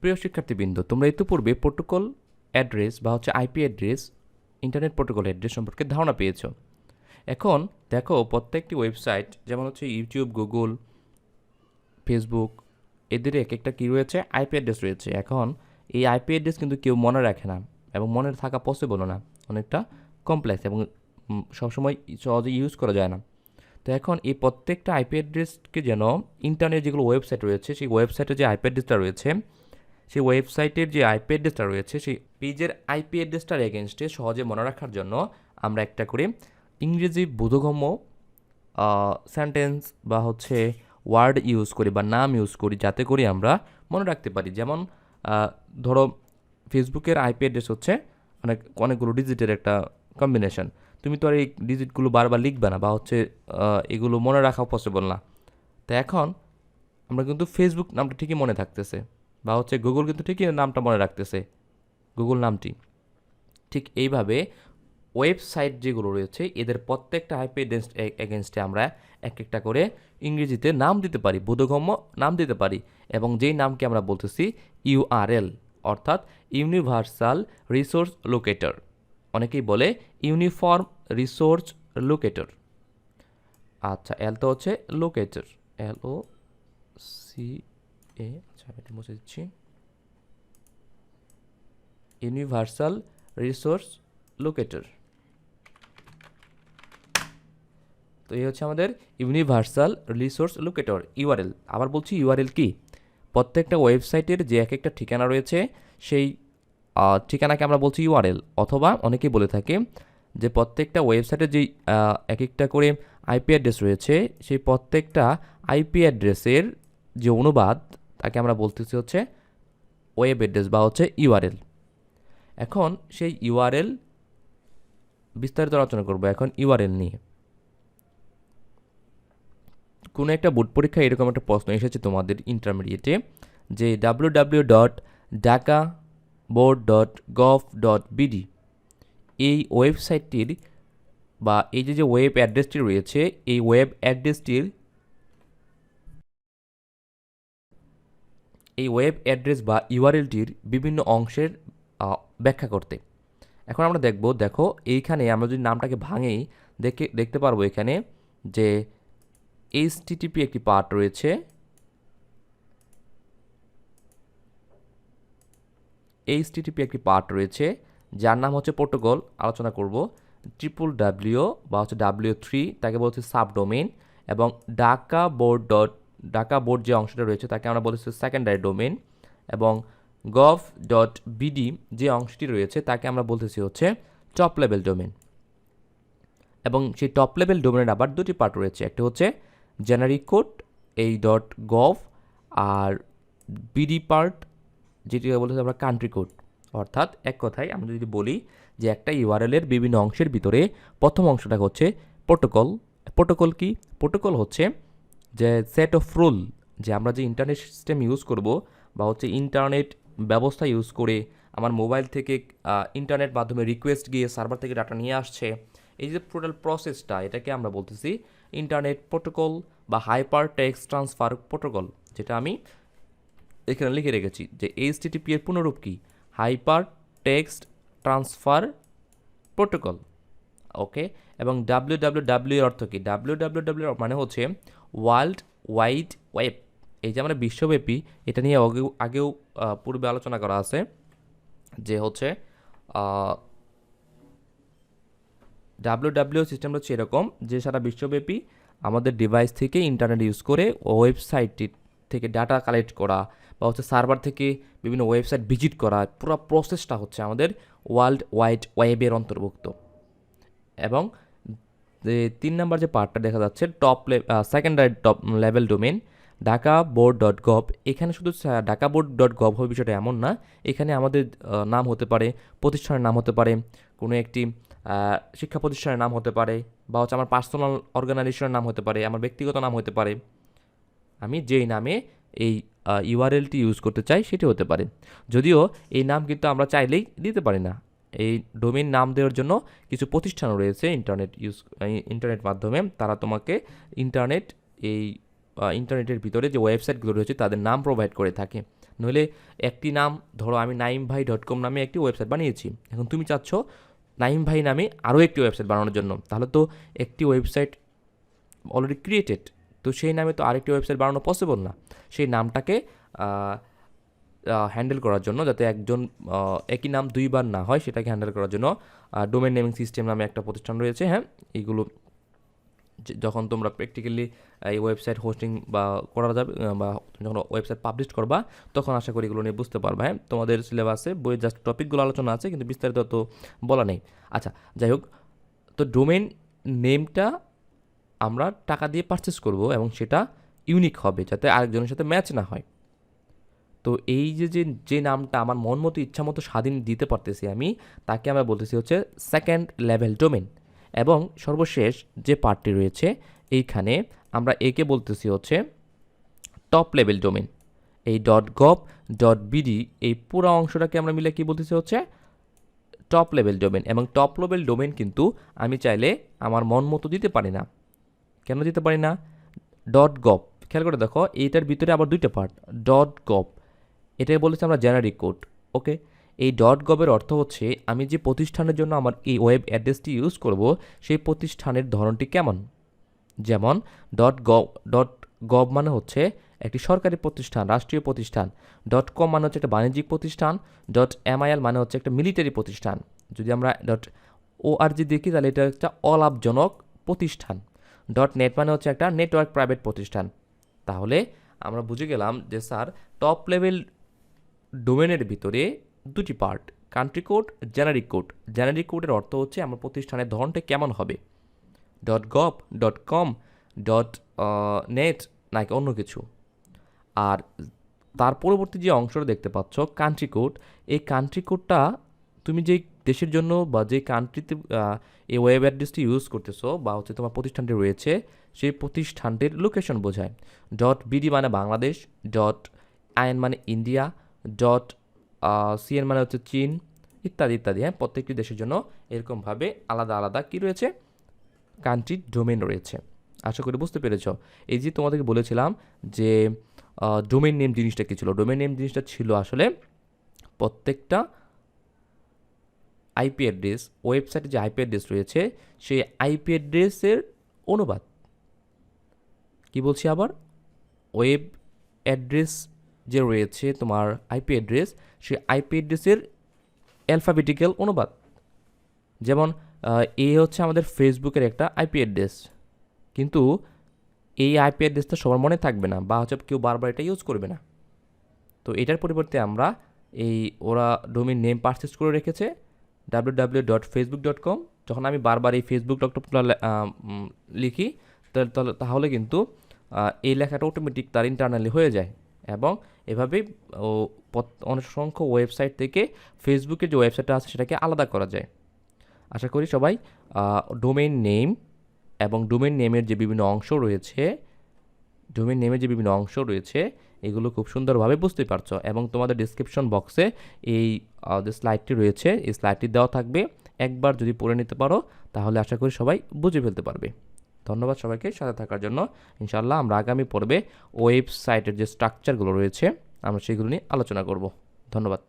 প্রিয় শিক্ষার্থীবৃন্দ, তোমরা ইতিপূর্বে প্রোটোকল অ্যাড্রেস বা হচ্ছে IP address, internet protocol address সম্পর্কে ধারণা পেয়েছো। এখন দেখো, প্রত্যেকটি ওয়েবসাইট যেমন হচ্ছে ইউটিউব, গুগল, ফেসবুক, এদের এক একটা কী রয়েছে, আইপি অ্যাড্রেস রয়েছে। এখন এই আইপি অ্যাড্রেস কিন্তু কেউ মনে রাখে না এবং মনে থাকা পসিবলও না, অনেকটা কমপ্লেক্স এবং সবসময় সহজে ইউজ করা যায় না। তো এখন এই প্রত্যেকটা আইপি অ্যাড্রেসকে যেন ইন্টারনেট যেগুলো ওয়েবসাইট রয়েছে, সেই ওয়েবসাইটের যে আইপি অ্যাড্রেসটা রয়েছে, সেই ওয়েবসাইটের যে আইপি অ্যাড্রেসটা রয়েছে, সেই পেজের আইপি অ্যাড্রেসটার এগেনস্টে সহজে মনে রাখার জন্য আমরা একটা করে ইংরেজি বোধগম্য সেন্টেন্স বা হচ্ছে ওয়ার্ড ইউজ করি বা নাম ইউজ করি, যাতে করে আমরা মনে রাখতে পারি। যেমন ধরো, ফেসবুকের আইপি অ্যাড্রেস হচ্ছে অনেকগুলো ডিজিটের একটা কম্বিনেশন। তুমি তো আর এই ডিজিটগুলো বারবার লিখবে না বা হচ্ছে এগুলো মনে রাখাও পসিবল না। তো এখন আমরা কিন্তু ফেসবুক নামটা ঠিকই মনে থাকতেছে, বা হচ্ছে গুগল কিন্তু ঠিকই নামটা মনে রাখতেছে, গুগল নামটি। ঠিক এইভাবে ওয়েবসাইট যেগুলো রয়েছে, এদের প্রত্যেকটা আইপি এগেনস্টে আমরা এক একটা করে ইংরেজিতে নাম দিতে পারি, বোধগম্য নাম দিতে পারি, এবং যেই নামকে আমরা বলতেছি ইউআরএল, অর্থাৎ ইউনিভার্সাল রিসোর্স লোকেটর। অনেকেই বলে ইউনিফর্ম রিসোর্স লোকেটর। আচ্ছা, এল তো হচ্ছে লোকেটর, LOCA। আচ্ছা, আমি এটা মুছে দিচ্ছি। Universal resource locator. তো এই হচ্ছে আমাদের ইউনিভার্সাল রিসোর্স লোকেটর, ইউআরএল। আবার বলছি, ইউআরএল কি? প্রত্যেকটা ওয়েবসাইটের যে এক একটা ঠিকানা রয়েছে, সেই ঠিকানাকে আমরা বলছি ইউআরএল। অথবা অনেকেই বলে থাকে যে প্রত্যেকটা ওয়েবসাইটের যেই এক একটা করে আইপি অ্যাড্রেস রয়েছে, সেই প্রত্যেকটা আইপি অ্যাড্রেসের যে অনুবাদ, তাকে আমরা বলতেছি হচ্ছে ওয়েব অ্যাড্রেস বা হচ্ছে ইউআরএল। এখন সেই ইউআরএল বিস্তারিত আলোচনা করব এখন ইউআরএল নিয়ে। কোনো একটা বোর্ড পরীক্ষায় এরকম একটা প্রশ্ন এসেছে তোমাদের ইন্টারমিডিয়েটে, যে www.dhakaboard.gov.bd এই ওয়েবসাইটটির বা এই যে ওয়েব অ্যাড্রেসটি রয়েছে, এই ওয়েব অ্যাড্রেস বা ইউআরএলটির বিভিন্ন অংশের ব্যাখ্যা করতে। এখন আমরা দেখো এইখানে আমরা যদি নামটাকে ভাঙেই দেখতে পারবো এখানে যে HTTP একটি পার্ট রয়েছে, যার নাম হচ্ছে প্রোটোকল, আলোচনা করব। www বা হচ্ছে W3 তাকে বলছে সাবডোমেইন, এবং ঢাকা বোর্ড যে অংশটা রয়েছে তাকে আমরা বলছি সেকেন্ডারি ডোমেইন, এবং gov.bd যে অংশটি রয়েছে তাকে আমরা বলতেছি হচ্ছে টপ লেভেল ডোমেইন। এবং সেই টপ লেভেল ডোমেইনের আবার দুটি পার্ট রয়েছে, একটা হচ্ছে জেনারিক কোড .gov, আর বিডি পার্ট যেটি বলতে আমরা কান্ট্রি কোড। অর্থাৎ এক কথায় আমরা যদি বলি যে একটা ইউআরএলের বিভিন্ন অংশের ভিতরে প্রথম অংশটা হচ্ছে প্রোটোকল। প্রোটোকল কি? প্রোটোকল হচ্ছে যে সেট অফ রুল, যে আমরা যে ইন্টারনেট সিস্টেম ইউজ করব বা হচ্ছে ইন্টারনেট ব্যবস্থা ইউজ করে আমার মোবাইল থেকে ইন্টারনেট মাধ্যমে রিকোয়েস্ট গিয়ে সার্ভার থেকে ডাটা নিয়ে আসছে, এই যে টোটাল প্রসেসটা, এটাকে আমরা বলতেছি ইন্টারনেট প্রোটোকল বা হাইপার টেক্সট ট্রান্সফার প্রোটোকল, যেটা আমি এখানে লিখে রেখেছি যে HTTP এর পুনরূপ কি? Hypertext transfer protocol. Okay, এবং www এর অর্থ কি? www মানে হচ্ছে ওয়ার্ল্ড ওয়াইড ওয়েব। এই যে আমরা বিশ্বব্যাপী, এটা নিয়ে আগেও পূর্বে আলোচনা করা আছে, যে হচ্ছে www সিস্টেমটা হচ্ছে এরকম যে সারা বিশ্বব্যাপী আমাদের ডিভাইস থেকে ইন্টারনেট ইউজ করে ওয়েবসাইটটি থেকে ডাটা কালেক্ট করা বা হচ্ছে সার্ভার থেকে বিভিন্ন ওয়েবসাইট ভিজিট করা, পুরো প্রসেসটা হচ্ছে আমাদের ওয়ার্ল্ড ওয়াইড ওয়েবের অন্তর্ভুক্ত। এবং যে 3 নম্বর যে পার্টটা দেখা যাচ্ছে secondary top level domain dhakaboard.gov, এখানে শুধু dhakaboard.gov হবে বিষয়টা এমন না। এখানে আমাদের নাম হতে পারে, প্রতিষ্ঠানের নাম হতে পারে, কোনো একটি শিক্ষা প্রতিষ্ঠানের নাম হতে পারে, বা হচ্ছে আমার পার্সোনাল অর্গানাইজেশনের নাম হতে পারে, আমার ব্যক্তিগত নাম হতে পারে, আমি যেই নামে এই ইউআরএলটি ইউজ করতে চাই সেটি হতে পারে। যদিও এই নাম কিন্তু আমরা চাইলেই দিতে পারি না। এই ডোমেইন নাম দেওয়ার জন্য কিছু প্রতিষ্ঠান রয়েছে ইন্টারনেট মাধ্যমে, তারা তোমাকে ইন্টারনেটের ভিতরে যে ওয়েবসাইটগুলো রয়েছে তাদের নাম প্রোভাইড করে থাকে। নইলে একটি নাম ধরো আমি naimbhai.com নামে একটি ওয়েবসাইট বানিয়েছি, এখন তুমি চাচ্ছ নাইম ভাই নামে আরও একটি ওয়েবসাইট বানানোর জন্য, তাহলে তো একটি ওয়েবসাইট অলরেডি ক্রিয়েটেড, তো সেই নামে তো আরেকটি ওয়েবসাইট বানানো পসিবল না। সেই নামটাকে হ্যান্ডেল করার জন্য, যাতে একজন একই নাম দুইবার না হয়, সেটাকে হ্যান্ডেল করার জন্য ডোমেন নেমিং সিস্টেম নামে একটা প্রতিষ্ঠান রয়েছে। হ্যাঁ, এইগুলো যখন তোমরা প্র্যাকটিক্যালি এই ওয়েবসাইট হোস্টিং বা করা যাবে বা যখন ওয়েবসাইট পাবলিশ করবা, তখন আশা করি এগুলো নিয়ে বুঝতে পারবা। হ্যাঁ, তোমাদের সিলেবাসে বইয়ের জাস্ট টপিকগুলো আলোচনা আছে, কিন্তু বিস্তারিত তো বলা নেই। আচ্ছা, যাই হোক, তো ডোমেন নেমটা আমরা টাকা দিয়ে পারচেস করব এবং সেটা ইউনিক হবে, যাতে আরেকজনের সাথে ম্যাচ না হয়। তো এই যে নামটা আমার মন মতো ইচ্ছা মতো স্বাধীন দিতে পারতেছি আমি, তাকে আমরা বলতেছি হচ্ছে সেকেন্ড লেভেল ডোমেন। এবং সর্বশেষ যে পার্টটি রয়েছে এইখানে আমরা একে বলতেছি হচ্ছে টপ লেভেল ডোমেন। এই .gov.bd এই পুরো অংশটাকে আমরা মিলে কি বলতেছি হচ্ছে টপ লেভেল ডোমেন। এবং টপ লেভেল ডোমেন কিন্তু আমি চাইলে আমার মন মতো দিতে পারি না। কেন দিতে পারি না? .gov, খেয়াল করে দেখো, এইটার ভিতরে আবার দুইটা পার্ট। .gov এটাকে বলেছি আমরা জেনারিক কোড। ওকে, এই .gov-এর অর্থ হচ্ছে আমি যে প্রতিষ্ঠানের জন্য আমার এই ওয়েব অ্যাড্রেসটি ইউজ করব, সেই প্রতিষ্ঠানের ধরনটি কেমন। যেমন .gov মানে হচ্ছে একটি সরকারি প্রতিষ্ঠান, রাষ্ট্রীয় প্রতিষ্ঠান। .com মানে হচ্ছে একটা বাণিজ্যিক প্রতিষ্ঠান। .mil মানে হচ্ছে একটা মিলিটারি প্রতিষ্ঠান। যদি আমরা .org দেখি, তাহলে এটা একটা অলাভজনক প্রতিষ্ঠান। .net মানে হচ্ছে একটা নেটওয়ার্ক প্রাইভেট প্রতিষ্ঠান। তাহলে আমরা বুঝে গেলাম যে স্যার, টপ লেভেল ডোমেনের ভিতরে দুটি part, country code, generic code. Generic কোডের অর্থ হচ্ছে আমার প্রতিষ্ঠানের ধরনটা কেমন হবে, .gov, .com, .net নাকি অন্য কিছু। আর তার পরবর্তী যে অংশটা দেখতে পাচ্ছ কান্ট্রি কোড, এই কান্ট্রি কোডটা তুমি যেই দেশের জন্য বা যে কান্ট্রিতে এই ওয়েব অ্যাড্রেসটি ইউজ করতেছো বা হচ্ছে তোমার প্রতিষ্ঠানটি রয়েছে, সেই প্রতিষ্ঠানটির লোকেশন বোঝায়। .bd মানে বাংলাদেশ, .in মানে ইন্ডিয়া, .cn মানে হচ্ছে চীন, ইত্যাদি ইত্যাদি। হ্যাঁ, প্রত্যেকটি দেশের জন্য এরকমভাবে আলাদা আলাদা কি রয়েছে, কান্ট্রি ডোমেন রয়েছে। আশা করি বুঝতে পেরেছ। এই যে তোমাদেরকে বলেছিলাম যে ডোমেন নেম জিনিসটা কী ছিল। ডোমেন নেম জিনিসটা ছিল আসলে প্রত্যেকটা আইপি অ্যাড্রেস, ওয়েবসাইটে যে আইপি অ্যাড্রেস রয়েছে, সেই আইপি অ্যাড্রেসের অনুবাদ। কি বলছি আবার, ওয়েব অ্যাড্রেস যে রয়েছে তোমার আইপি অ্যাড্রেস, সেই আইপি অ্যাড্রেসের অ্যালফাবেটিক্যাল অনুবাদ। যেমন এ হচ্ছে আমাদের ফেসবুকের একটা আইপি অ্যাড্রেস, কিন্তু এই আইপি অ্যাড্রেসটা সবার মনে থাকবে না, বা হচ্ছে কেউ বারবার এটা ইউজ করবে না। তো এটার পরিবর্তে আমরা ওরা ডোমেইন নেম পারচেজ করে রেখেছে www.facebook.com। যখন আমি বারবার এই facebook.com লিখি, তাহলে কিন্তু এই লেখাটা অটোমেটিক তার ইন্টারনালি হয়ে যায়। এবং এভাবেই অনেক সংখ্যক ওয়েবসাইট থেকে ফেসবুকের যে ওয়েবসাইটটা আছে সেটাকে আলাদা করা যায়। আশা করি সবাই ডোমেইন নেম এবং ডোমেইন নেমের যে বিভিন্ন অংশ রয়েছে এগুলো খুব সুন্দরভাবে বুঝতে পারছো। এবং তোমাদের ডিসক্রিপশন বক্সে এই যে স্লাইডটি রয়েছে, এই স্লাইডটি দেওয়া থাকবে। একবার যদি পড়ে নিতে পারো, তাহলে আশা করি সবাই বুঝে ফেলতে পারবে। ধন্যবাদ সবাইকে সাথে থাকার জন্য। ইনশাআল্লাহ আমরা আগামী পর্বে ওয়েবসাইটের যে স্ট্রাকচারগুলো রয়েছে আমরা সেগুলো নিয়ে আলোচনা করব। ধন্যবাদ।